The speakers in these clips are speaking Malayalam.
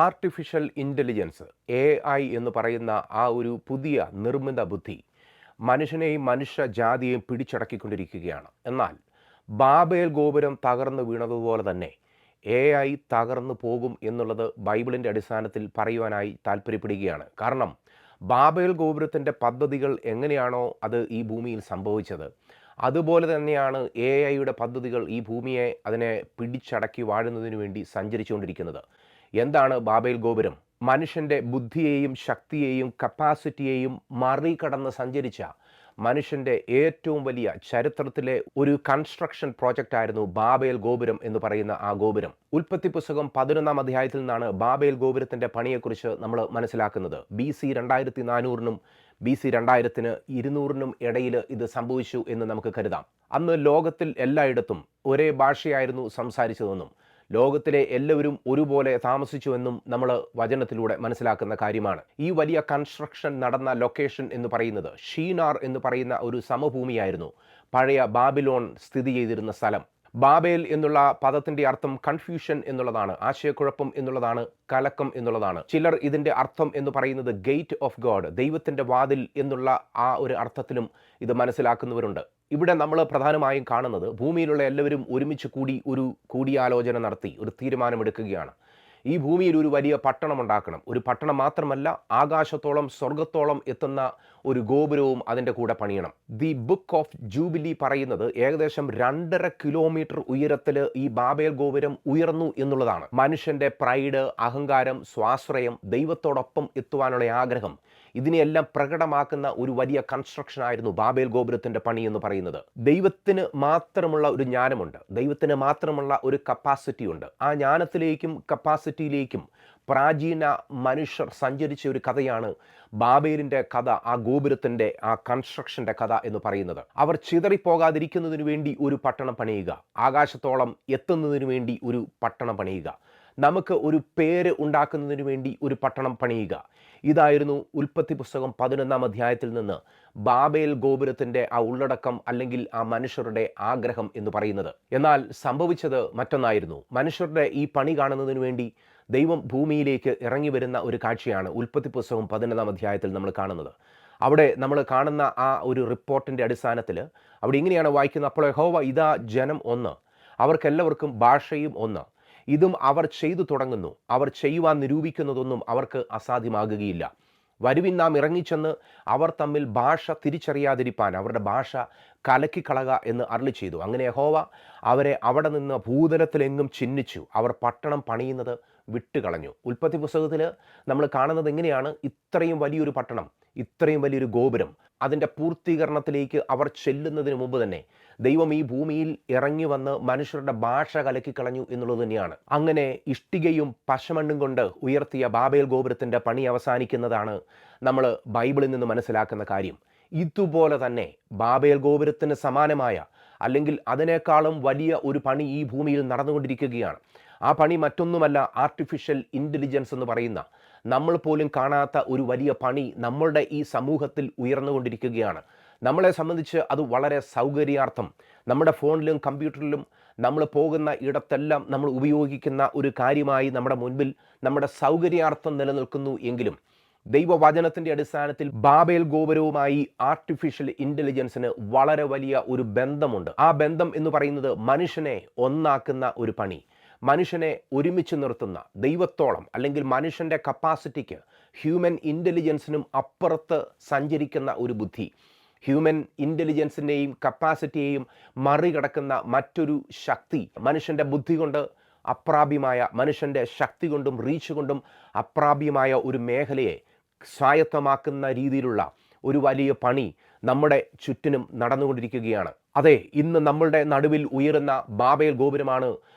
ആർട്ടിഫിഷ്യൽ ഇൻ്റലിജൻസ് AI എന്ന് പറയുന്ന ആ ഒരു പുതിയ നിർമ്മിത ബുദ്ധി മനുഷ്യനെയും മനുഷ്യജാതിയെയും പിടിച്ചടക്കിക്കൊണ്ടിരിക്കുകയാണ്. എന്നാൽ ബാബേൽ ഗോപുരം തകർന്നു വീണതുപോലെ തന്നെ AI തകർന്നു പോകും എന്നുള്ളത് ബൈബിളിൻ്റെ അടിസ്ഥാനത്തിൽ പറയുവാനായി താല്പര്യപ്പെടുകയാണ്. കാരണം ബാബേൽ ഗോപുരത്തിൻ്റെ പദ്ധതികൾ എങ്ങനെയാണോ അത് ഈ ഭൂമിയിൽ സംഭവിച്ചത്, അതുപോലെ തന്നെയാണ് AI പദ്ധതികൾ ഈ ഭൂമിയെ അതിനെ പിടിച്ചടക്കി വാഴുന്നതിന് വേണ്ടി സഞ്ചരിച്ചുകൊണ്ടിരിക്കുന്നത്. എന്താണ് ബാബേൽ ഗോപുരം? മനുഷ്യൻ്റെ ബുദ്ധിയെയും ശക്തിയെയും കപ്പാസിറ്റിയെയും മറികടന്ന് സഞ്ചരിച്ച മനുഷ്യൻ്റെ ഏറ്റവും വലിയ ചരിത്രത്തിലെ ഒരു കൺസ്ട്രക്ഷൻ പ്രോജക്റ്റ് ആയിരുന്നു ബാബേൽ ഗോപുരം എന്ന് പറയുന്ന ആ ഗോപുരം. ഉൽപ്പത്തി പുസ്തകം 11-ാം അധ്യായത്തിൽ നിന്നാണ് ബാബേൽ ഗോപുരത്തിൻ്റെ പണിയെക്കുറിച്ച് നമ്മൾ മനസ്സിലാക്കുന്നത്. BC 2400-നും BC 2200-നും ഇടയിൽ ഇത് സംഭവിച്ചു എന്ന് നമുക്ക് കരുതാം. അന്ന് ലോകത്തിൽ എല്ലായിടത്തും ഒരേ ഭാഷയായിരുന്നു സംസാരിച്ചതെന്നും ലോകത്തിലെ എല്ലാവരും ഒരുപോലെ താമസിച്ചുവെന്നും നമ്മൾ വചനത്തിലൂടെ മനസ്സിലാക്കുന്ന കാര്യമാണ്. ഈ വലിയ കൺസ്ട്രക്ഷൻ നടന്ന ലൊക്കേഷൻ എന്ന് പറയുന്നത് ഷീനാർ എന്ന് പറയുന്ന ഒരു സമഭൂമിയായിരുന്നു. പഴയ ബാബിലോൺ സ്ഥിതി ചെയ്തിരുന്ന സ്ഥലം. ബാബേൽ എന്നുള്ള പദത്തിൻ്റെ അർത്ഥം കൺഫ്യൂഷൻ എന്നുള്ളതാണ്, ആശയക്കുഴപ്പം എന്നുള്ളതാണ്, കലക്കം എന്നുള്ളതാണ്. ചിലർ ഇതിൻ്റെ അർത്ഥം എന്ന് പറയുന്നത് ഗേറ്റ് ഓഫ് ഗോഡ്, ദൈവത്തിൻ്റെ വാതിൽ എന്നുള്ള ആ ഒരു അർത്ഥത്തിലും ഇത് മനസ്സിലാക്കുന്നവരുണ്ട്. ഇവിടെ നമ്മൾ പ്രധാനമായും കാണുന്നത് ഭൂമിയിലുള്ള എല്ലാവരും ഒരുമിച്ച് കൂടി ഒരു കൂടിയാലോചന നടത്തി ഒരു തീരുമാനമെടുക്കുകയാണ്. ഈ ഭൂമിയിൽ ഒരു വലിയ പട്ടണം ഉണ്ടാക്കണം. ഒരു പട്ടണം മാത്രമല്ല, ആകാശത്തോളം സ്വർഗത്തോളം എത്തുന്ന ഒരു ഗോപുരവും അതിൻ്റെ കൂടെ പണിയണം. ദി ബുക്ക് ഓഫ് ജൂബിലി പറയുന്നത് ഏകദേശം 2.5 കിലോമീറ്റർ ഉയരത്തിൽ ഈ ബാബേൽ ഗോപുരം ഉയർന്നു എന്നുള്ളതാണ്. മനുഷ്യൻ്റെ പ്രൈഡ്, അഹങ്കാരം, സ്വാശ്രയം, ദൈവത്തോടൊപ്പം എത്തുവാനുള്ള ആഗ്രഹം, ഇതിനെയെല്ലാം പ്രകടമാക്കുന്ന ഒരു വലിയ കൺസ്ട്രക്ഷൻ ആയിരുന്നു ബാബേൽ ഗോപുരത്തിൻ്റെ പണി എന്ന് പറയുന്നത്. ദൈവത്തിന് മാത്രമുള്ള ഒരു ജ്ഞാനമുണ്ട്, ദൈവത്തിന് മാത്രമുള്ള ഒരു കപ്പാസിറ്റി ഉണ്ട്. ആ ജ്ഞാനത്തിലേക്കും കപ്പാസിറ്റിയിലേക്കും പ്രാചീന മനുഷ്യർ സഞ്ചരിച്ച ഒരു കഥയാണ് ബാബേലിൻ്റെ കഥ, ആ ഗോപുരത്തിൻ്റെ ആ കൺസ്ട്രക്ഷൻ്റെ കഥ എന്ന് പറയുന്നത്. അവർ ചിതറിപ്പോകാതിരിക്കുന്നതിന് വേണ്ടി ഒരു പട്ടണം പണിയുക, ആകാശത്തോളം എത്തുന്നതിന് വേണ്ടി ഒരു പട്ടണം പണിയുക, നമുക്ക് ഒരു പേര് ഉണ്ടാക്കുന്നതിന് വേണ്ടി ഒരു പട്ടണം പണിയുക. ഇതായിരുന്നു ഉൽപ്പത്തി പുസ്തകം 11-ാം അധ്യായത്തിൽ നിന്ന് ബാബേൽ ഗോപുരത്തിൻ്റെ ആ ഉള്ളടക്കം, അല്ലെങ്കിൽ ആ മനുഷ്യരുടെ ആഗ്രഹം എന്ന് പറയുന്നത്. എന്നാൽ സംഭവിച്ചത് മറ്റൊന്നായിരുന്നു. മനുഷ്യരുടെ ഈ പണി കാണുന്നതിന് വേണ്ടി ദൈവം ഭൂമിയിലേക്ക് ഇറങ്ങി വരുന്ന ഒരു കാഴ്ചയാണ് ഉൽപ്പത്തി പുസ്തകം 11-ാം അധ്യായത്തിൽ നമ്മൾ കാണുന്നത്. അവിടെ നമ്മൾ കാണുന്ന ആ ഒരു റിപ്പോർട്ടിൻ്റെ അടിസ്ഥാനത്തിൽ അവിടെ ഇങ്ങനെയാണ് വായിക്കുന്നത്: അപ്പോൾ യഹോവ ഇതാ ജനം ഒന്ന്, അവർക്കെല്ലാവർക്കും ഭാഷയും ഒന്ന്, ഇതും അവർ ചെയ്തു തുടങ്ങുന്നു, അവർ ചെയ്യുവാൻ നിരൂപിക്കുന്നതൊന്നും അവർക്ക് അസാധ്യമാകുകയില്ല. വരുവിൻ നാം ഇറങ്ങിച്ചെന്ന് അവർ തമ്മിൽ ഭാഷ തിരിച്ചറിയാതിരിപ്പാൻ അവരുടെ ഭാഷ കലക്കിക്കളക എന്ന് അരുളി ചെയ്തു. അങ്ങനെ യഹോവ അവരെ അവിടെ നിന്ന് ഭൂതലത്തിലെങ്ങും ചിഹ്നിച്ചു, അവർ പട്ടണം പണിയുന്നത് വിട്ടുകളഞ്ഞു. ഉൽപ്പത്തി പുസ്തകത്തിൽ നമ്മൾ കാണുന്നത് എങ്ങനെയാണ് ഇത്രയും വലിയൊരു പട്ടണം, ഇത്രയും വലിയൊരു ഗോപുരം, അതിൻ്റെ പൂർത്തീകരണത്തിലേക്ക് അവർ ചെല്ലുന്നതിന് മുമ്പ് തന്നെ ദൈവം ഈ ഭൂമിയിൽ ഇറങ്ങി വന്ന് മനുഷ്യരുടെ ഭാഷ കലക്കിക്കളഞ്ഞു എന്നുള്ളത് തന്നെയാണ്. അങ്ങനെ ഇഷ്ടികയും പശമണ്ണും കൊണ്ട് ഉയർത്തിയ ബാബേൽ ഗോപുരത്തിൻ്റെ പണി അവസാനിക്കുന്നതാണ് നമ്മൾ ബൈബിളിൽ നിന്ന് മനസ്സിലാക്കുന്ന കാര്യം. ഇതുപോലെ തന്നെ ബാബേൽ ഗോപുരത്തിന് സമാനമായ, അല്ലെങ്കിൽ അതിനേക്കാളും വലിയ ഒരു പണി ഈ ഭൂമിയിൽ നടന്നുകൊണ്ടിരിക്കുകയാണ്. ആ പണി മറ്റൊന്നുമല്ല, ആർട്ടിഫിഷ്യൽ ഇൻ്റലിജൻസ് എന്ന് പറയുന്ന, നമ്മൾ പോലും കാണാത്ത ഒരു വലിയ പണി നമ്മളുടെ ഈ സമൂഹത്തിൽ ഉയർന്നുകൊണ്ടിരിക്കുകയാണ്. നമ്മളെ സംബന്ധിച്ച് അത് വളരെ സൗകര്യാർത്ഥം, നമ്മുടെ ഫോണിലും കമ്പ്യൂട്ടറിലും നമ്മൾ പോകുന്ന ഇടത്തെല്ലാം നമ്മൾ ഉപയോഗിക്കുന്ന ഒരു കാര്യമായി നമ്മുടെ മുൻപിൽ നമ്മുടെ സൗകര്യാർത്ഥം നിലനിൽക്കുന്നു. എങ്കിലും ദൈവവചനത്തിൻ്റെ അടിസ്ഥാനത്തിൽ ബാബേൽ ഗോപുരവുമായി ആർട്ടിഫിഷ്യൽ ഇൻ്റലിജൻസിന് വളരെ വലിയ ഒരു ബന്ധമുണ്ട്. ആ ബന്ധം എന്ന് പറയുന്നത് മനുഷ്യനെ ഒന്നാക്കുന്ന ഒരു പണി, മനുഷ്യനെ ഒരുമിച്ച് നിർത്തുന്ന, ദൈവത്തോളം അല്ലെങ്കിൽ മനുഷ്യൻ്റെ കപ്പാസിറ്റിക്ക്, ഹ്യൂമൻ ഇൻ്റലിജൻസിനും അപ്പുറത്ത് സഞ്ചരിക്കുന്ന ഒരു ബുദ്ധി, ഹ്യൂമൻ ഇൻ്റലിജൻസിൻ്റെയും കപ്പാസിറ്റിയെയും മറികടക്കുന്ന മറ്റൊരു ശക്തി, മനുഷ്യൻ്റെ ബുദ്ധി കൊണ്ട് അപ്രാപ്യമായ, മനുഷ്യൻ്റെ ശക്തി കൊണ്ടും റീച്ച് കൊണ്ടും അപ്രാപ്യമായ ഒരു മേഖലയെ സ്വായത്തമാക്കുന്ന രീതിയിലുള്ള ഒരു വലിയ പണി നമ്മുടെ ചുറ്റിനും നടന്നുകൊണ്ടിരിക്കുകയാണ്. അതെ, ഇന്ന് നമ്മളുടെ നടുവിൽ ഉയരുന്ന ബാബേൽ ഗോപുരമാണ്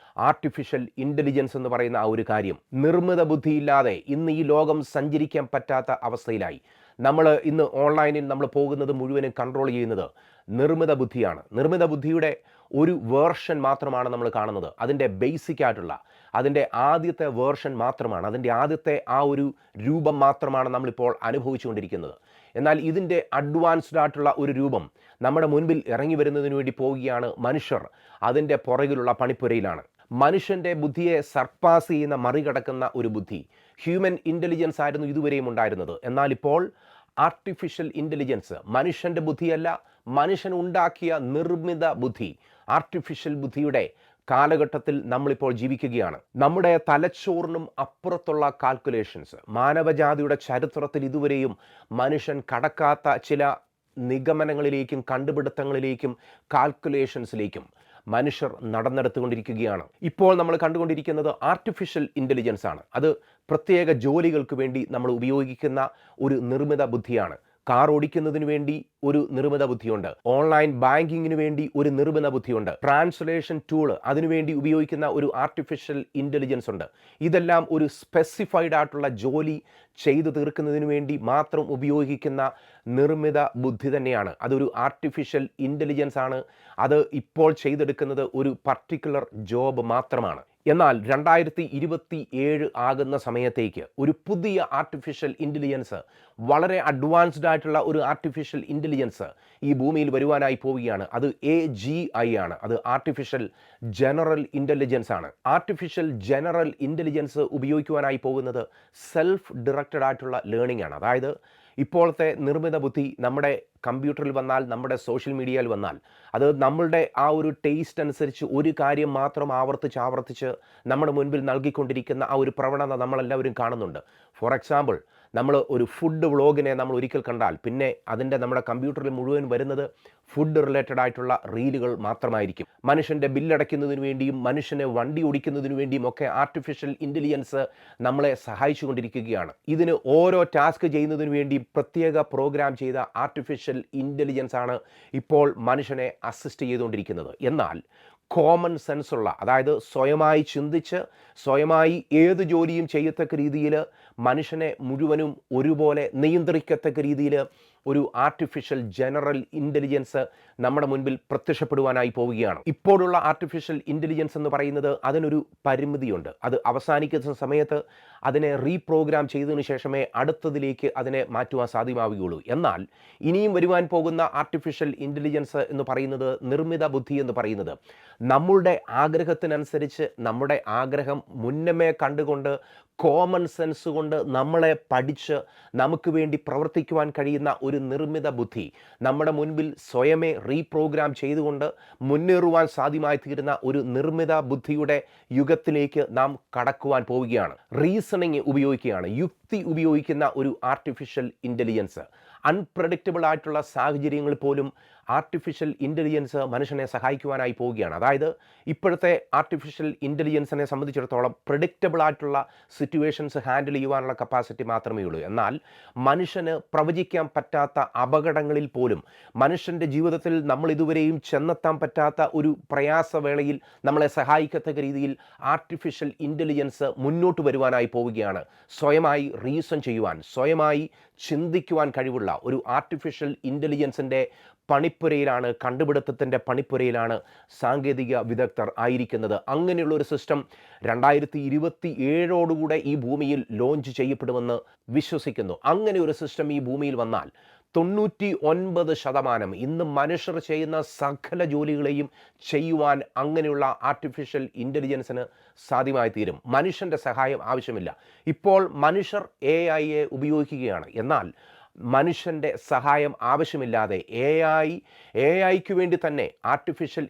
ആർട്ടിഫിഷ്യൽ ഇൻ്റലിജൻസ് എന്ന് പറയുന്ന ആ ഒരു കാര്യം. നിർമ്മിത ബുദ്ധിയില്ലാതെ ഇന്ന് ഈ ലോകം സഞ്ചരിക്കാൻ പറ്റാത്ത അവസ്ഥയിലായി. നമ്മൾ ഇന്ന് ഓൺലൈനിൽ നമ്മൾ പോകുന്നത് മുഴുവനും കൺട്രോൾ ചെയ്യുന്നത് നിർമ്മിത ബുദ്ധിയാണ്. നിർമ്മിത ബുദ്ധിയുടെ ഒരു വേർഷൻ മാത്രമാണ് നമ്മൾ കാണുന്നത്. അതിൻ്റെ ബേസിക് ആയിട്ടുള്ള, അതിൻ്റെ ആദ്യത്തെ വേർഷൻ മാത്രമാണ്, അതിൻ്റെ ആദ്യത്തെ ആ ഒരു രൂപം മാത്രമാണ് നമ്മളിപ്പോൾ അനുഭവിച്ചുകൊണ്ടിരിക്കുന്നത്. എന്നാൽ ഇതിൻ്റെ അഡ്വാൻസ്ഡ് ആയിട്ടുള്ള ഒരു രൂപം നമ്മുടെ മുൻപിൽ ഇറങ്ങി വരുന്നതിന് വേണ്ടി പോവുകയാണ് മനുഷ്യർ. അതിൻ്റെ പുറകിലുള്ള പണിപ്പുരയിലാണ്. മനുഷ്യൻ്റെ ബുദ്ധിയെ സർപ്പാസ് ചെയ്യുന്ന മറികടക്കുന്ന ഒരു ബുദ്ധി, ഹ്യൂമൻ ഇൻ്റലിജൻസ് ആയിരുന്നു ഇതുവരെയും ഉണ്ടായിരുന്നത്. എന്നാൽ ഇപ്പോൾ ആർട്ടിഫിഷ്യൽ ഇൻ്റലിജൻസ് മനുഷ്യൻ്റെ ബുദ്ധിയല്ല, മനുഷ്യൻ ഉണ്ടാക്കിയ നിർമ്മിത ബുദ്ധി, ആർട്ടിഫിഷ്യൽ ബുദ്ധിയുടെ കാലഘട്ടത്തിൽ നമ്മളിപ്പോൾ ജീവിക്കുകയാണ്. നമ്മുടെ തലച്ചോറിനും അപ്പുറത്തുള്ള കാൽക്കുലേഷൻസ്, മാനവജാതിയുടെ ചരിത്രത്തിൽ ഇതുവരെയും മനുഷ്യൻ കടക്കാത്ത ചില നിഗമനങ്ങളിലേക്കും കണ്ടുപിടുത്തങ്ങളിലേക്കും കാൽക്കുലേഷൻസിലേക്കും മനുഷ്യർ നടന്നെടുത്തുകൊണ്ടിരിക്കുകയാണ്. ഇപ്പോൾ നമ്മൾ കണ്ടുകൊണ്ടിരിക്കുന്നത് ആർട്ടിഫിഷ്യൽ ഇൻ്റലിജൻസ് ആണ്. അത് പ്രത്യേക ജോലികൾക്ക് വേണ്ടി നമ്മൾ ഉപയോഗിക്കുന്ന ഒരു നിർമ്മിത ബുദ്ധിയാണ്. കാർ ഓടിക്കുന്നതിന് വേണ്ടി ഒരു നിർമ്മിത ബുദ്ധിയുണ്ട്, ഓൺലൈൻ ബാങ്കിങ്ങിന് വേണ്ടി ഒരു നിർമ്മിത ബുദ്ധിയുണ്ട്, ട്രാൻസ്ലേഷൻ ടൂൾ അതിനുവേണ്ടി ഉപയോഗിക്കുന്ന ഒരു ആർട്ടിഫിഷ്യൽ ഇൻ്റലിജൻസ് ഉണ്ട്. ഇതെല്ലാം ഒരു സ്പെസിഫൈഡ് ആയിട്ടുള്ള ജോലി ചെയ്തു തീർക്കുന്നതിന് വേണ്ടി മാത്രം ഉപയോഗിക്കുന്ന നിർമ്മിത ബുദ്ധി തന്നെയാണ്. അതൊരു ആർട്ടിഫിഷ്യൽ ഇൻ്റലിജൻസ് ആണ്. അത് ഇപ്പോൾ ചെയ്തെടുക്കുന്നത് ഒരു പർട്ടിക്കുലർ ജോബ് മാത്രമാണ്. എന്നാൽ 2027 ആകുന്ന സമയത്തേക്ക് ഒരു പുതിയ ആർട്ടിഫിഷ്യൽ ഇൻ്റലിജൻസ്, വളരെ അഡ്വാൻസ്ഡ് ആയിട്ടുള്ള ഒരു ആർട്ടിഫിഷ്യൽ ഇൻ്റലിജൻസ് ഈ ഭൂമിയിൽ വരുവാനായി പോവുകയാണ്. അത് AGI ആണ്. അത് ആർട്ടിഫിഷ്യൽ ജനറൽ ഇൻ്റലിജൻസ് ആണ്. ആർട്ടിഫിഷ്യൽ ജനറൽ ഇൻ്റലിജൻസ് ഉപയോഗിക്കുവാനായി പോകുന്നത് സെൽഫ് ഡയറക്റ്റഡ് ആയിട്ടുള്ള ലേണിംഗ് ആണ്. അതായത് ഇപ്പോഴത്തെ നിർമ്മിത ബുദ്ധി നമ്മുടെ കമ്പ്യൂട്ടറിൽ വന്നാൽ, നമ്മുടെ സോഷ്യൽ മീഡിയയിൽ വന്നാൽ, അത് നമ്മളുടെ ആ ഒരു ടേസ്റ്റ് അനുസരിച്ച് ഒരു കാര്യം മാത്രം ആവർത്തിച്ച് നമ്മുടെ മുൻപിൽ നൽകിക്കൊണ്ടിരിക്കുന്ന ആ ഒരു പ്രവണത നമ്മളെല്ലാവരും കാണുന്നുണ്ട്. ഫോർ എക്സാമ്പിൾ, നമ്മൾ ഒരു ഫുഡ് വ്ളോഗിനെ നമ്മൾ ഒരിക്കൽ കണ്ടാൽ പിന്നെ നമ്മുടെ കമ്പ്യൂട്ടറിൽ മുഴുവൻ വരുന്നത് ഫുഡ് റിലേറ്റഡ് ആയിട്ടുള്ള റീലുകൾ മാത്രമായിരിക്കും. മനുഷ്യൻ്റെ ബില്ലടയ്ക്കുന്നതിന് വേണ്ടിയും മനുഷ്യനെ വണ്ടി ഓടിക്കുന്നതിന് വേണ്ടിയും ഒക്കെ ആർട്ടിഫിഷ്യൽ ഇൻ്റലിജൻസ് നമ്മളെ സഹായിച്ചു കൊണ്ടിരിക്കുകയാണ്. ഇതിന് ഓരോ ടാസ്ക് ചെയ്യുന്നതിന് വേണ്ടി പ്രത്യേക പ്രോഗ്രാം ചെയ്ത ആർട്ടിഫിഷ്യൽ ഇൻ്റലിജൻസ് ആണ് ഇപ്പോൾ മനുഷ്യനെ അസിസ്റ്റ് ചെയ്തുകൊണ്ടിരിക്കുന്നത്. എന്നാൽ കോമൺ സെൻസുള്ള, അതായത് സ്വയമായി ചിന്തിച്ച് സ്വയമായി ഏത് ജോലിയും ചെയ്യത്തക്ക രീതിയിൽ മനുഷ്യനെ മുഴുവനും ഒരുപോലെ നിയന്ത്രിക്കത്തക്ക രീതിയിൽ ഒരു ആർട്ടിഫിഷ്യൽ ജനറൽ ഇൻ്റലിജൻസ് നമ്മുടെ മുൻപിൽ പ്രത്യക്ഷപ്പെടുവാനായി പോവുകയാണ്. ഇപ്പോഴുള്ള ആർട്ടിഫിഷ്യൽ ഇൻ്റലിജൻസ് എന്ന് പറയുന്നത് അതിനൊരു പരിമിതിയുണ്ട്. അത് അവസാനിക്കുന്ന സമയത്ത് അതിനെ റീപ്രോഗ്രാം ചെയ്തതിനു ശേഷമേ അടുത്തതിലേക്ക് അതിനെ മാറ്റുവാൻ സാധ്യമാവുകയുള്ളൂ. എന്നാൽ ഇനിയും വരുവാൻ പോകുന്ന ആർട്ടിഫിഷ്യൽ ഇൻ്റലിജൻസ് എന്ന് പറയുന്നത്, നിർമ്മിത ബുദ്ധി എന്ന് പറയുന്നത്, നമ്മളുടെ ആഗ്രഹത്തിനനുസരിച്ച് നമ്മുടെ ആഗ്രഹം മുന്നമേ കണ്ടുകൊണ്ട് കോമൺ സെൻസ് കൊണ്ട് നമ്മളെ പഠിച്ച് നമുക്ക് വേണ്ടി പ്രവർത്തിക്കുവാൻ കഴിയുന്ന ഒരു നിർമ്മിത ബുദ്ധി നമ്മുടെ മുൻപിൽ സ്വയമേ റീപ്രോഗ്രാം ചെയ്തുകൊണ്ട് മുന്നേറുവാൻ സാധ്യമായി തീരുന്ന ഒരു നിർമ്മിത ബുദ്ധിയുടെ യുഗത്തിലേക്ക് നാം കടക്കുവാൻ പോവുകയാണ്. റീസണിങ് ഉപയോഗിക്കുകയാണ്, യുക്തി ഉപയോഗിക്കുന്ന ഒരു ആർട്ടിഫിഷ്യൽ ഇൻ്റലിജൻസ്. അൺപ്രഡിക്റ്റബിൾ ആയിട്ടുള്ള സാഹചര്യങ്ങളിൽ പോലും ആർട്ടിഫിഷ്യൽ ഇൻ്റലിജൻസ് മനുഷ്യനെ സഹായിക്കുവാനായി പോവുകയാണ്. അതായത് ഇപ്പോഴത്തെ ആർട്ടിഫിഷ്യൽ ഇൻ്റലിജൻസിനെ സംബന്ധിച്ചിടത്തോളം പ്രെഡിക്റ്റബിൾ ആയിട്ടുള്ള സിറ്റുവേഷൻസ് ഹാൻഡിൽ ചെയ്യുവാനുള്ള കപ്പാസിറ്റി മാത്രമേ ഉള്ളൂ. എന്നാൽ മനുഷ്യന് പ്രവചിക്കാൻ പറ്റാത്ത അപകടങ്ങളിൽ പോലും, മനുഷ്യൻ്റെ ജീവിതത്തിൽ നമ്മൾ ഇതുവരെയും ചെന്നെത്താൻ പറ്റാത്ത ഒരു പ്രയാസവേളയിൽ നമ്മളെ സഹായിക്കത്തക്ക രീതിയിൽ ആർട്ടിഫിഷ്യൽ ഇൻ്റലിജൻസ് മുന്നോട്ട് വരുവാനായി പോവുകയാണ്. സ്വയമായി റീസൺ ചെയ്യുവാൻ, സ്വയമായി ചിന്തിക്കുവാൻ കഴിവുള്ള ഒരു ആർട്ടിഫിഷ്യൽ ഇൻ്റലിജൻസിൻ്റെ പണിപ്പുരയിലാണ്, കണ്ടുപിടുത്തത്തിൻ്റെ പണിപ്പുരയിലാണ് സാങ്കേതിക വിദഗ്ധർ ആയിരിക്കുന്നത്. അങ്ങനെയുള്ള ഒരു സിസ്റ്റം 2027 ഈ ഭൂമിയിൽ ലോഞ്ച് ചെയ്യപ്പെടുമെന്ന് വിശ്വസിക്കുന്നു. അങ്ങനെ ഒരു സിസ്റ്റം ഈ ഭൂമിയിൽ വന്നാൽ 99% ഇന്ന് മനുഷ്യർ ചെയ്യുന്ന സകല ജോലികളെയും ചെയ്യുവാൻ അങ്ങനെയുള്ള ആർട്ടിഫിഷ്യൽ ഇൻ്റലിജൻസിന് സാധ്യമായി തീരും. മനുഷ്യൻ്റെ സഹായം ആവശ്യമില്ല. ഇപ്പോൾ മനുഷ്യർ AI-യെ ഉപയോഗിക്കുകയാണ്. എന്നാൽ മനുഷ്യൻ്റെ സഹായം ആവശ്യമില്ലാതെ AI-ക്ക് വേണ്ടി തന്നെ ആർട്ടിഫിഷ്യൽ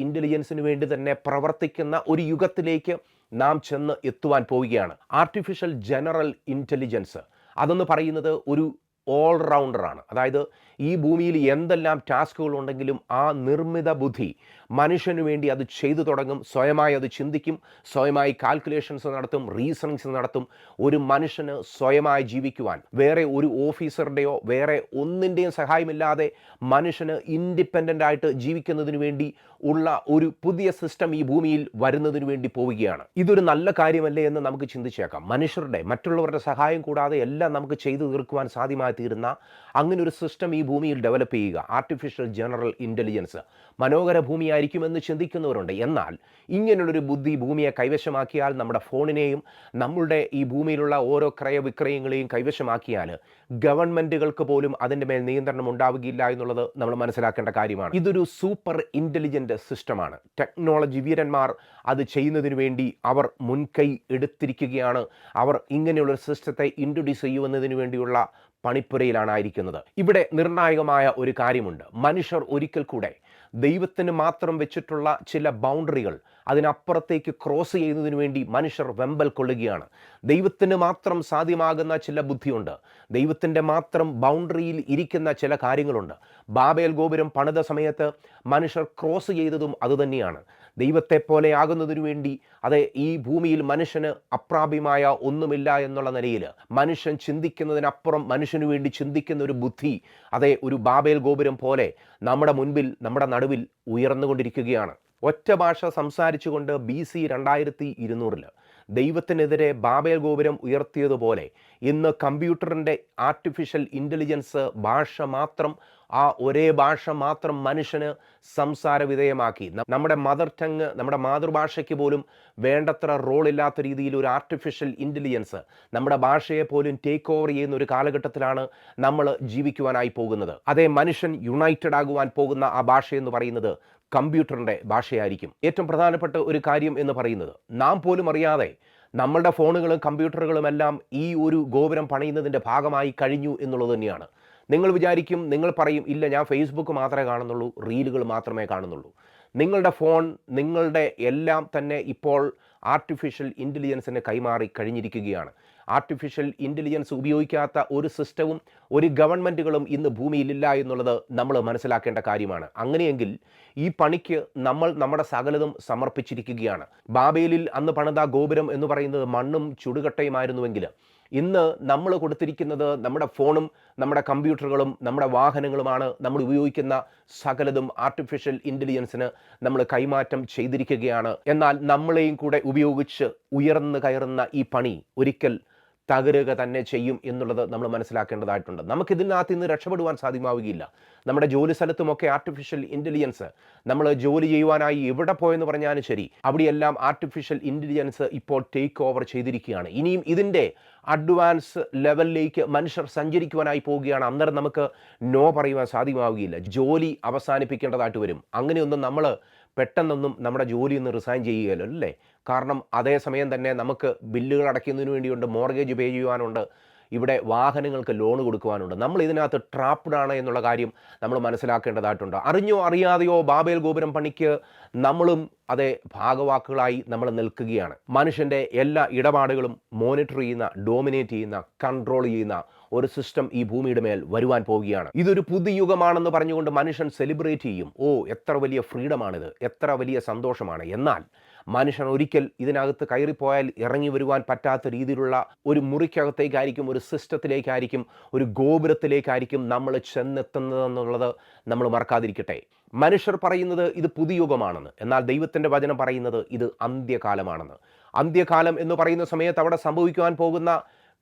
ഇൻ്റലിജൻസിന് വേണ്ടി തന്നെ പ്രവർത്തിക്കുന്ന ഒരു യുഗത്തിലേക്ക് നാം ചെന്ന് എത്തുവാൻ പോവുകയാണ്. ആർട്ടിഫിഷ്യൽ ജനറൽ ഇൻ്റലിജൻസ് അതെന്ന് പറയുന്നത് ഒരു ഓൾറൗണ്ടറാണ്. അതായത് ഈ ഭൂമിയിൽ എന്തെല്ലാം ടാസ്കുകൾ ഉണ്ടെങ്കിലും ആ നിർമ്മിത ബുദ്ധി മനുഷ്യന് വേണ്ടി അത് ചെയ്തു തുടങ്ങും. സ്വയമായി അത് ചിന്തിക്കും, സ്വയമായി കാൽക്കുലേഷൻസ് നടത്തും, റീസണിങ്സ് നടത്തും. ഒരു മനുഷ്യന് സ്വയമായി ജീവിക്കുവാൻ വേറെ ഒരു ഓഫീസറുടെയോ വേറെ ഒന്നിൻ്റെയും സഹായമില്ലാതെ മനുഷ്യന് ഇൻഡിപെൻഡൻ്റ് ആയിട്ട് ജീവിക്കുന്നതിന് വേണ്ടി ഉള്ള ഒരു പുതിയ സിസ്റ്റം ഈ ഭൂമിയിൽ വരുന്നതിന് വേണ്ടി പോവുകയാണ്. ഇതൊരു നല്ല കാര്യമല്ലേ എന്ന് നമുക്ക് ചിന്തിച്ചേക്കാം. മറ്റുള്ളവരുടെ സഹായം കൂടാതെ എല്ലാം നമുക്ക് ചെയ്തു തീർക്കുവാൻ സാധ്യമായി തീരുന്ന അങ്ങനെ ഒരു സിസ്റ്റം ഈ ഭൂമിയിൽ ഡെവലപ്പ് ചെയ്യുക, ആർട്ടിഫിഷ്യൽ ജനറൽ ഇൻ്റലിജൻസ് മനോഹര ഭൂമിയായിരിക്കുമെന്ന് ചിന്തിക്കുന്നവരുണ്ട്. എന്നാൽ ഇങ്ങനെയുള്ളൊരു ബുദ്ധി ഭൂമിയെ കൈവശമാക്കിയാൽ, നമ്മുടെ ഫോണിനെയും നമ്മളുടെ ഈ ഭൂമിയിലുള്ള ഓരോ ക്രയവിക്രയങ്ങളെയും കൈവശമാക്കിയാൽ ഗവൺമെൻറ്റുകൾക്ക് പോലും അതിൻ്റെ മേൽ നിയന്ത്രണം ഉണ്ടാവുകയില്ല എന്നുള്ളത് നമ്മൾ മനസ്സിലാക്കേണ്ട കാര്യമാണ്. ഇതൊരു സൂപ്പർ ഇൻ്റലിജൻ്റ് സിസ്റ്റമാണ്. ടെക്നോളജി വീരന്മാർ അത് ചെയ്യുന്നതിന് വേണ്ടി അവർ മുൻകൈ എടുത്തിരിക്കുകയാണ്. അവർ ഇങ്ങനെയുള്ളൊരു സിസ്റ്റത്തെ ഇൻട്രൊഡ്യൂസ് ചെയ്യുന്നതിന് വേണ്ടിയുള്ള പണിപ്പുരയിലാണായിരിക്കുന്നത്. ഇവിടെ നിർണായകമായ ഒരു കാര്യമുണ്ട്. മനുഷ്യർ ഒരിക്കൽ കൂടെ ദൈവത്തിന് മാത്രം വെച്ചിട്ടുള്ള ചില ബൗണ്ടറികൾ അതിനപ്പുറത്തേക്ക് ക്രോസ് ചെയ്യുന്നതിന് വേണ്ടി മനുഷ്യർ വെമ്പൽ കൊള്ളുകയാണ്. ദൈവത്തിന് മാത്രം സാധ്യമാകുന്ന ചില ബുദ്ധിയുണ്ട്. ദൈവത്തിൻ്റെ മാത്രം ബൗണ്ടറിയിൽ ഇരിക്കുന്ന ചില കാര്യങ്ങളുണ്ട്. ബാബേൽ ഗോപുരം പണിത സമയത്ത് മനുഷ്യർ ക്രോസ് ചെയ്തതും അതുതന്നെയാണ്. ദൈവത്തെ പോലെ ആകുന്നതിനു വേണ്ടി അതെ ഈ ഭൂമിയിൽ മനുഷ്യന് അപ്രാപ്യമായ ഒന്നുമില്ല എന്നുള്ള നിലയിൽ മനുഷ്യൻ ചിന്തിക്കുന്നതിനപ്പുറം മനുഷ്യന് വേണ്ടി ചിന്തിക്കുന്ന ഒരു ബുദ്ധി അതെ ഒരു ബാബേൽ ഗോപുരം പോലെ നമ്മുടെ മുൻപിൽ നമ്മുടെ നടുവിൽ ഉയർന്നുകൊണ്ടിരിക്കുകയാണ്. ഒറ്റ ഭാഷ സംസാരിച്ചുകൊണ്ട് BC 2200 ദൈവത്തിനെതിരെ ബാബേൽ ഗോപുരം ഉയർത്തിയതുപോലെ ഇന്ന് കമ്പ്യൂട്ടറിൻ്റെ ആർട്ടിഫിഷ്യൽ ഇൻ്റലിജൻസ് ഭാഷ മാത്രം, ആ ഒരേ ഭാഷ മാത്രം മനുഷ്യന് സംസാര വിധേയമാക്കി. നമ്മുടെ മദർ ടങ്, നമ്മുടെ മാതൃഭാഷയ്ക്ക് പോലും വേണ്ടത്ര റോളില്ലാത്ത രീതിയിൽ ഒരു ആർട്ടിഫിഷ്യൽ ഇൻ്റലിജൻസ് നമ്മുടെ ഭാഷയെ പോലും ടേക്ക് ഓവർ ചെയ്യുന്ന ഒരു കാലഘട്ടത്തിലാണ് നമ്മൾ ജീവിക്കുവാനായി പോകുന്നത്. അതേ മനുഷ്യൻ യുണൈറ്റഡ് ആകുവാൻ പോകുന്ന ആ ഭാഷയെന്ന് പറയുന്നത് കമ്പ്യൂട്ടറിൻ്റെ ഭാഷയായിരിക്കും. ഏറ്റവും പ്രധാനപ്പെട്ട ഒരു കാര്യം എന്ന് പറയുന്നത്, നാം പോലും അറിയാതെ നമ്മളുടെ ഫോണുകളും കമ്പ്യൂട്ടറുകളും എല്ലാം ഈ ഒരു ഗോപുരം പണിയുന്നതിൻ്റെ ഭാഗമായി കഴിഞ്ഞു എന്നുള്ളത് തന്നെയാണ്. നിങ്ങൾ വിചാരിക്കും, നിങ്ങൾ പറയും, ഇല്ല ഞാൻ ഫേസ്ബുക്ക് മാത്രമേ കാണുന്നുള്ളൂ, റീലുകൾ മാത്രമേ കാണുന്നുള്ളൂ. നിങ്ങളുടെ ഫോൺ, നിങ്ങളുടെ എല്ലാം തന്നെ ഇപ്പോൾ ആർട്ടിഫിഷ്യൽ ഇൻ്റലിജൻസിന് കൈമാറി കഴിഞ്ഞിരിക്കുകയാണ്. ആർട്ടിഫിഷ്യൽ ഇൻ്റലിജൻസ് ഉപയോഗിക്കാത്ത ഒരു സിസ്റ്റവും ഒരു ഗവൺമെൻറ്റുകളും ഇന്ന് ഭൂമിയിലില്ല എന്നുള്ളത് നമ്മൾ മനസ്സിലാക്കേണ്ട കാര്യമാണ്. അങ്ങനെയെങ്കിൽ ഈ പണിക്ക് നമ്മൾ നമ്മുടെ സകലതും സമർപ്പിച്ചിരിക്കുകയാണ്. ബാബേലിൽ അന്ന് പണിത ഗോപുരം എന്ന് പറയുന്നത് മണ്ണും ചുടുകട്ടയുമായിരുന്നുവെങ്കിൽ ഇന്ന് നമ്മൾ കൊടുത്തിരിക്കുന്നത് നമ്മുടെ ഫോണും നമ്മുടെ കമ്പ്യൂട്ടറുകളും നമ്മുടെ വാഹനങ്ങളുമാണ്. നമ്മൾ ഉപയോഗിക്കുന്ന സകലതും ആർട്ടിഫിഷ്യൽ ഇൻ്റലിജൻസിന് നമ്മൾ കൈമാറ്റം ചെയ്തിരിക്കുകയാണ്. എന്നാൽ നമ്മളെയും കൂടെ ഉപയോഗിച്ച് ഉയർന്നു കയറുന്ന ഈ പണി ഒരിക്കൽ തകരുക തന്നെ ചെയ്യും എന്നുള്ളത് നമ്മൾ മനസ്സിലാക്കേണ്ടതായിട്ടുണ്ട്. നമുക്കിതിനകത്ത് ഇന്ന് രക്ഷപ്പെടുവാൻ സാധ്യമാവുകയില്ല. നമ്മുടെ ജോലി സ്ഥലത്തുമൊക്കെ ആർട്ടിഫിഷ്യൽ ഇൻ്റലിജൻസ്, നമ്മൾ ജോലി ചെയ്യുവാനായി എവിടെ പോയെന്ന് പറഞ്ഞാലും ശരി, അവിടെയെല്ലാം ആർട്ടിഫിഷ്യൽ ഇൻ്റലിജൻസ് ഇപ്പോൾ ടേക്ക് ഓവർ ചെയ്തിരിക്കുകയാണ്. ഇനിയും ഇതിൻ്റെ അഡ്വാൻസ് ലെവലിലേക്ക് മനുഷ്യർ സഞ്ചരിക്കുവാനായി പോവുകയാണ്. അന്നേരം നമുക്ക് നോ പറയുവാൻ സാധ്യമാവുകയില്ല. ജോലി അവസാനിപ്പിക്കേണ്ടതായിട്ട് വരും. അങ്ങനെയൊന്നും നമ്മൾ പെട്ടെന്നൊന്നും നമ്മുടെ ജോലിയൊന്നും റിസൈൻ ചെയ്യുകയല്ലോ അല്ലേ. കാരണം അതേസമയം തന്നെ നമുക്ക് ബില്ലുകൾ അടയ്ക്കുന്നതിന് വേണ്ടിയുണ്ട്, മോർഗേജ് പേ ചെയ്യുവാനുണ്ട്, ഇവിടെ വാഹനങ്ങൾക്ക് ലോൺ കൊടുക്കുവാനുണ്ട്. നമ്മൾ ഇതിനകത്ത് ട്രാപ്ഡ് ആണ് എന്നുള്ള കാര്യം നമ്മൾ മനസ്സിലാക്കേണ്ടതായിട്ടുണ്ട്. അറിഞ്ഞോ അറിയാതെയോ ബാബേൽ ഗോപുരം പണിക്ക് നമ്മളും അതേ ഭാഗവാക്കുകളായി നമ്മൾ നിൽക്കുകയാണ്. മനുഷ്യൻ്റെ എല്ലാ ഇടപാടുകളും മോണിറ്റർ ചെയ്യുന്ന, ഡോമിനേറ്റ് ചെയ്യുന്ന, കൺട്രോൾ ചെയ്യുന്ന ഒരു സിസ്റ്റം ഈ ഭൂമിയുടെ മേൽ വരുവാൻ പോവുകയാണ്. ഇതൊരു പുതിയ യുഗമാണെന്ന് പറഞ്ഞുകൊണ്ട് മനുഷ്യൻ സെലിബ്രേറ്റ് ചെയ്യും. ഓ എത്ര വലിയ ഫ്രീഡമാണിത്, എത്ര വലിയ സന്തോഷമാണ്. എന്നാൽ മനുഷ്യൻ ഒരിക്കൽ ഇതിനകത്ത് കയറിപ്പോയാൽ ഇറങ്ങി വരുവാൻ പറ്റാത്ത രീതിയിലുള്ള ഒരു മുറിക്കകത്തേക്കായിരിക്കും, ഒരു സിസ്റ്റത്തിലേക്കായിരിക്കും, ഒരു ഗോപുരത്തിലേക്കായിരിക്കും നമ്മൾ ചെന്നെത്തുന്നതെന്നുള്ളത് നമ്മൾ മറക്കാതിരിക്കട്ടെ. മനുഷ്യർ പറയുന്നത് ഇത് പുതിയ യുഗമാണെന്ന്, എന്നാൽ ദൈവത്തിൻ്റെ വചനം പറയുന്നത് ഇത് അന്ത്യകാലമാണെന്ന്. അന്ത്യകാലം എന്ന് പറയുന്ന സമയത്ത് അവിടെ സംഭവിക്കുവാൻ പോകുന്ന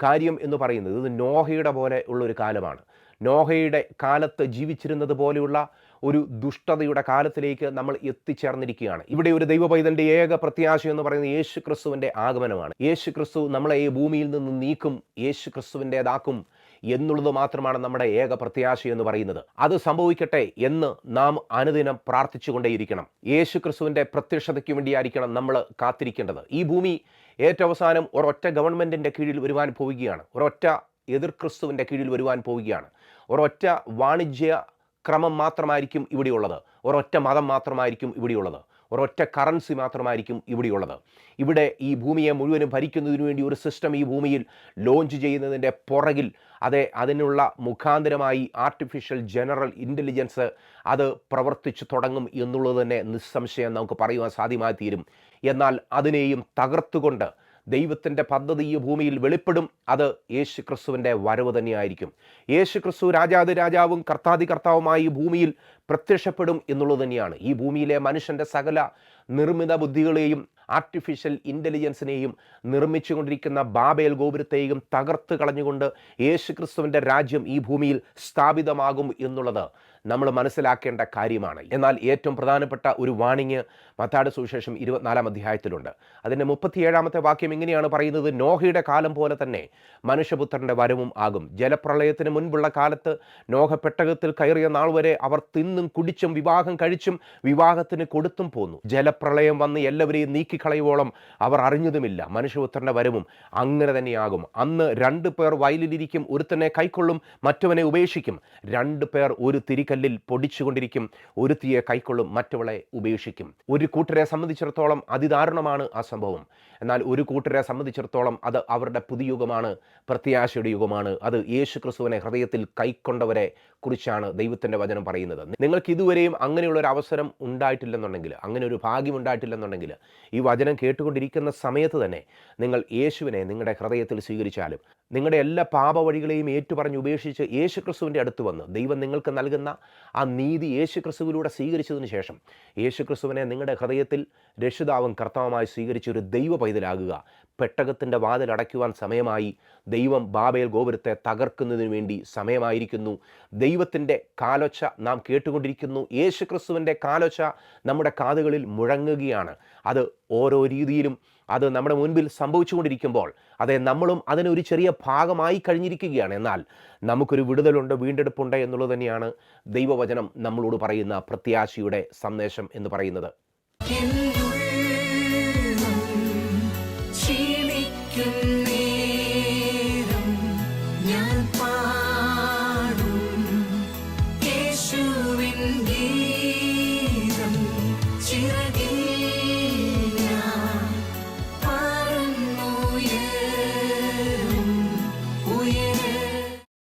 കാര്യം എന്ന് പറയുന്നത് ഇത് നോഹയുടെ പോലെ ഉള്ളൊരു കാലമാണ്. നോഹയുടെ കാലത്ത് ജീവിച്ചിരുന്നത് പോലെയുള്ള ഒരു ദുഷ്ടതയുടെ കാലത്തിലേക്ക് നമ്മൾ എത്തിച്ചേർന്നിരിക്കുകയാണ്. ഇവിടെ ഒരു ദൈവ പൈതലിൻ്റെ ഏക പ്രത്യാശ എന്ന് പറയുന്നത് യേശു ക്രിസ്തുവിൻ്റെ ആഗമനമാണ്. യേശു ക്രിസ്തു നമ്മളെ ഈ ഭൂമിയിൽ നിന്ന് നീക്കും, യേശു ക്രിസ്തുവിൻ്റേതാക്കും എന്നുള്ളത് മാത്രമാണ് നമ്മുടെ ഏക പ്രത്യാശ എന്ന് പറയുന്നത്. അത് സംഭവിക്കട്ടെ എന്ന് നാം അനുദിനം പ്രാർത്ഥിച്ചുകൊണ്ടേയിരിക്കണം. യേശു ക്രിസ്തുവിൻ്റെ പ്രത്യക്ഷതയ്ക്ക് വേണ്ടിയായിരിക്കണം നമ്മൾ കാത്തിരിക്കേണ്ടത്. ഈ ഭൂമി ഏറ്റവും അവസാനം ഒരൊറ്റ ഗവൺമെൻറ്റിൻ്റെ കീഴിൽ വരുവാൻ പോവുകയാണ്. ഒരൊറ്റ എതിർ ക്രിസ്തുവിൻ്റെ കീഴിൽ വരുവാൻ പോവുകയാണ്. ഒരൊറ്റ വാണിജ്യ ക്രമം മാത്രമായിരിക്കും ഇവിടെയുള്ളത്. ഒരൊറ്റ മതം മാത്രമായിരിക്കും ഇവിടെയുള്ളത്. ഒരൊറ്റ കറൻസി മാത്രമായിരിക്കും ഇവിടെയുള്ളത്. ഇവിടെ ഈ ഭൂമിയെ മുഴുവനും ഭരിക്കുന്നതിന് വേണ്ടി ഒരു സിസ്റ്റം ഈ ഭൂമിയിൽ ലോഞ്ച് ചെയ്യുന്നതിൻ്റെ പുറകിൽ അതിനുള്ള മുഖാന്തരമായി ആർട്ടിഫിഷ്യൽ ജനറൽ ഇൻ്റലിജൻസ് അത് പ്രവർത്തിച്ചു തുടങ്ങും എന്നുള്ളത് തന്നെ നിസ്സംശയം നമുക്ക് പറയുവാൻ സാധ്യമായി തീരും. എന്നാൽ അതിനെയും തകർത്തുകൊണ്ട് ദൈവത്തിൻ്റെ പദ്ധതി ഈ ഭൂമിയിൽ വെളിപ്പെടും. അത് യേശു ക്രിസ്തുവിൻ്റെ വരവ് തന്നെയായിരിക്കും. യേശു ക്രിസ്തു രാജാതി രാജാവും കർത്താതി കർത്താവുമായി ഈ ഭൂമിയിൽ പ്രത്യക്ഷപ്പെടും എന്നുള്ളത് തന്നെയാണ്. ഈ ഭൂമിയിലെ മനുഷ്യൻ്റെ സകല നിർമ്മിത ബുദ്ധികളെയും ആർട്ടിഫിഷ്യൽ ഇൻ്റലിജൻസിനെയും നിർമ്മിച്ചുകൊണ്ടിരിക്കുന്ന ബാബേൽ ഗോപുരത്തെയും തകർത്ത് കളഞ്ഞുകൊണ്ട് യേശുക്രിസ്തുവിൻ്റെ രാജ്യം ഈ ഭൂമിയിൽ സ്ഥാപിതമാകും എന്നുള്ളത് നമ്മൾ മനസ്സിലാക്കേണ്ട കാര്യമാണ്. എന്നാൽ ഏറ്റവും പ്രധാനപ്പെട്ട ഒരു വാണിങ് മത്തായിയുടെ സുവിശേഷം 24-ാം അധ്യായത്തിലുണ്ട്. അതിൻ്റെ 37-ാമത്തെ വാക്യം ഇങ്ങനെയാണ് പറയുന്നത്: നോഹയുടെ കാലം പോലെ തന്നെ മനുഷ്യപുത്രൻ്റെ വരവും ആകും. ജലപ്രളയത്തിന് മുൻപുള്ള കാലത്ത് നോഹ പെട്ടകത്തിൽ കയറിയ നാൾ വരെ അവർ തിന്നും കുടിച്ചും വിവാഹം കഴിച്ചും വിവാഹത്തിന് കൊടുത്തും പോന്നു. ജലപ്രളയം വന്ന് എല്ലാവരെയും നീക്കിക്കളയുവോളം അവർ അറിഞ്ഞതുമില്ല. മനുഷ്യപുത്രൻ്റെ വരവും അങ്ങനെ തന്നെയാകും. അന്ന് 2 പേർ വയലിലിരിക്കും, ഒരുത്തനെ കൈക്കൊള്ളും, മറ്റവനെ ഉപേക്ഷിക്കും. 2 പേർ ഒരു തിരിക്കല്ലിൽ പൊടിച്ചുകൊണ്ടിരിക്കും, ഒരുത്തിയെ കൈക്കൊള്ളും, മറ്റവളെ ഉപേക്ഷിക്കും. ഒരു കൂട്ടരെ സംബന്ധിച്ചിടത്തോളം അതിദാരുണമാണ് ആ സംഭവം. എന്നാൽ ഒരു കൂട്ടരെ സംബന്ധിച്ചിടത്തോളം അത് അവരുടെ പുതുയുഗമാണ്, പ്രത്യാശയുടെ യുഗമാണ്. അത് യേശു ക്രിസ്തുവിനെ ഹൃദയത്തിൽ കൈക്കൊണ്ടവരെ കുറിച്ചാണ് ദൈവത്തിൻ്റെ വചനം പറയുന്നത്. നിങ്ങൾക്ക് ഇതുവരെയും അങ്ങനെയുള്ളൊരു അവസരം ഉണ്ടായിട്ടില്ലെന്നുണ്ടെങ്കിൽ, അങ്ങനെ ഒരു ഭാഗ്യം ഉണ്ടായിട്ടില്ലെന്നുണ്ടെങ്കിൽ, ഈ വചനം കേട്ടുകൊണ്ടിരിക്കുന്ന സമയത്ത് തന്നെ നിങ്ങൾ യേശുവിനെ നിങ്ങളുടെ ഹൃദയത്തിൽ സ്വീകരിച്ചാലും, നിങ്ങളുടെ എല്ലാ പാപവഴികളെയും ഏറ്റുപറഞ്ഞ് ഉപേക്ഷിച്ച് യേശു ക്രിസ്തുവിൻ്റെ അടുത്ത് വന്ന് ദൈവം നിങ്ങൾക്ക് നൽകുന്ന ആ നീതി യേശു ക്രിസ്തുവിലൂടെ സ്വീകരിച്ചതിന് ശേഷം യേശു ക്രിസ്തുവിനെ നിങ്ങളുടെ ഹൃദയത്തിൽ രക്ഷിതാവും കർത്താവുമായി സ്വീകരിച്ച് ഒരു ദൈവ പൈതലാകുക. പെട്ടകത്തിൻ്റെ വാതിൽ അടയ്ക്കുവാൻ സമയമായി. ദൈവം ബാബേൽ ഗോപുരത്തെ തകർക്കുന്നതിന് വേണ്ടി സമയമായിരിക്കുന്നു. ദൈവത്തിൻ്റെ കാലൊച്ച നാം കേട്ടുകൊണ്ടിരിക്കുന്നു. യേശു ക്രിസ്തുവിൻ്റെ കാലൊച്ച നമ്മുടെ കാതുകളിൽ മുഴങ്ങുകയാണ്. അത് ഓരോ രീതിയിലും അത് നമ്മുടെ മുൻപിൽ സംഭവിച്ചുകൊണ്ടിരിക്കുമ്പോൾ അതെ, നമ്മളും അതിനൊരു ചെറിയ ഭാഗമായി കഴിഞ്ഞിരിക്കുകയാണ്. എന്നാൽ നമുക്കൊരു വിടുതലുണ്ട്, വീണ്ടെടുപ്പുണ്ട് എന്നുള്ളത് തന്നെയാണ് ദൈവവചനം നമ്മളോട് പറയുന്ന പ്രത്യാശയുടെ സന്ദേശം എന്ന് പറയുന്നത്. യേശുവിൻ ഗീതം ചിറകിൽ